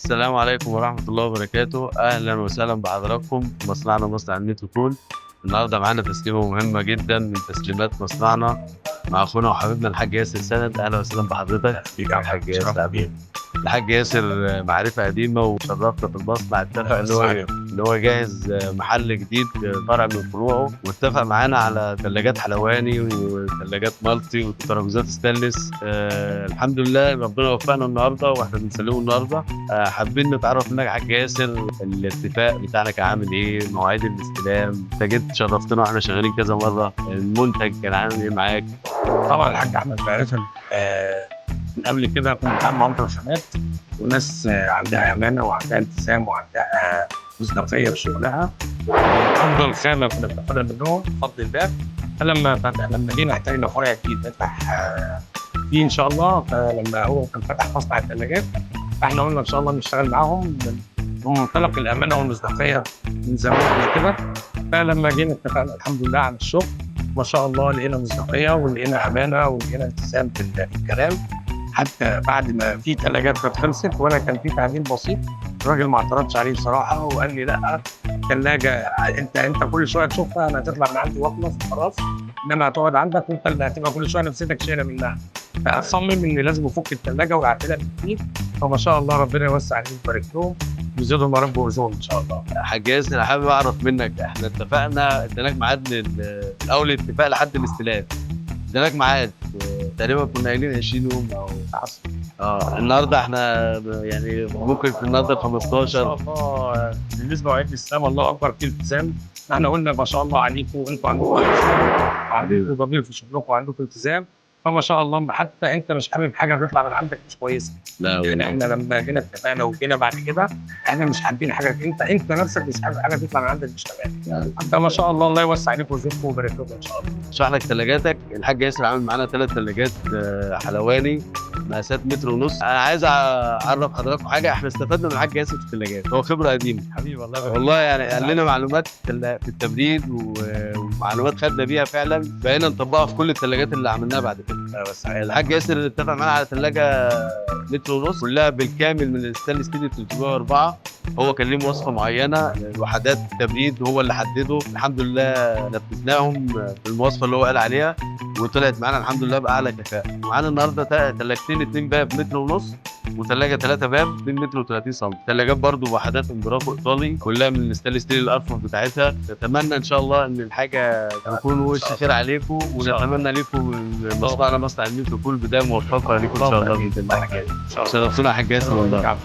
السلام عليكم ورحمة الله وبركاته، أهلًا وسهلًا بحضراتكم في مصنعنا مصنع النيتروكول. النهارده معانا تسليمة مهمة جدًا من تسليمات مصنعنا مع أخونا وحبيبنا الحاج ياسر سند. أهلًا وسهلًا بحضرتك. بيك يا الحاج شرف ياسر بيك. الحاج ياسر معرفة قديمة وشرفنا في المصنع. اتفق إن هو يجهّز محل جديد فرع من فروعه، واتفق معانا على تلاجات حلواني وتلاجات مالتي وترابيزات ستانلس. الحمد لله ربنا وفقنا النهارده وإحنا بنسلمه النهارده. حابين نتعرف منك يا حاج ياسر الاتفاق بتاعنا كان عامل إيه؟ مواعيد الاستلام، أنت جيت شرفتنا وإحنا شغالين كذا مرة، المنتج كان عامل إيه معاك؟ طبعا الحاج احمد معرفه من قبل كده كنت بعمل معاهم ترشيحات وناس عندها امانه وعندها التزام وعندها مصداقيه في شغلها. افضل خامه كنا بناخدها منهم بفضل الله. لما جينا احتاجنا فرع جديد نفتح فيه ان شاء الله، فلما هو كان فتح مصنع الثلاجات احنا قلنا ان شاء الله نشتغل معاهم من منطلق الامانه والمصداقيه من زمان قبل كده. فلما جينا اتفقنا الحمد لله على الشغل، ما شاء الله لقينا مصداقيه ولقينا امانه ولقينا التزام في الكلام. حتى بعد ما في ثلاجات كانت خلصت وانا كان في تعديل بسيط، الراجل ما اعترضش عليه بصراحه وقال لي لا، ثلاجه انت كل شويه تشوفها، انا هتطلع من عندي واخلص خلاص، انما هتقعد عندك وانت اللي هتبقى كل شويه نفسيتك شايله منها. فاصمم ان لازم افك الثلاجه واعتلها بالجديد. فما شاء الله ربنا يوسع عليهم ويبارك لهم ويزيدهم يا رب ويرزقهم ان شاء الله. حاج ياسر أنا حابب أعرف منك، إحنا اتفقنا اديناك ميعاد أول الاتفاق لحد الاستلام، اديناك ميعاد تقريبا كنا قايلين 20 يوم أو حصل. النهارده احنا يعني ممكن في النهارده 15. ما شاء الله بالنسبه لعيد الاسلام الله اكبر في التزام. احنا قلنا ما شاء الله عليكم وانتم عندكم ضمير في شغلكم وعندكم التزام. فما شاء الله حتى انت مش حابب حاجه تطلع من عندك مش كويسه. لا يعني احنا لما جينا اتفقنا وجينا بعد كده احنا مش حابين حاجه، انت نفسك مش حابب حاجه تطلع من عندك مش تمام. انت ما شاء الله الله يوسع عليكم ويزيدكم ويبارك لكم ان شاء الله. اشرح لك ثلاجاتك. الحاج ياسر عامل معانا 3 ثلاجات حلواني مقاسات متر ونص. انا عايز اعرف حضراتكم حاجه، احنا استفدنا من الحاج ياسر في الثلاجات، هو خبره قديمه حبيبي والله يعني قال لنا معلومات في التبريد ومعلومات خدنا بيها فعلا بقينا نطبقها في كل الثلاجات اللي عملناها بعد كده. بس الحاج ياسر اتفق معانا على ثلاجه متر ونص كلها بالكامل من الستانلس ستيل 304. هو كان ليه مواصفه معينه، وحدات التبريد هو اللي حدده، الحمد لله نفذناهم بالمواصفه اللي هو قال عليها وطلعت معانا الحمد لله باعلى كفاءه. معانا النهارده ثلاجتين 2 باب متر ونص وثلاجه 3 باب 2 متر و30 سم. ثلاجات برضو وحدات امبراطور ايطالي كلها من الستانلس ستيل الارفف بتاعتها. نتمنى ان شاء الله ان الحاجه تكون وش خير عليكم، ونتمنى لكم مصنعنا مصنع النيتروكول بدايه موفقه ليكم ان شاء الله باذن الله. شرفتونا يا حاج ياسر والله.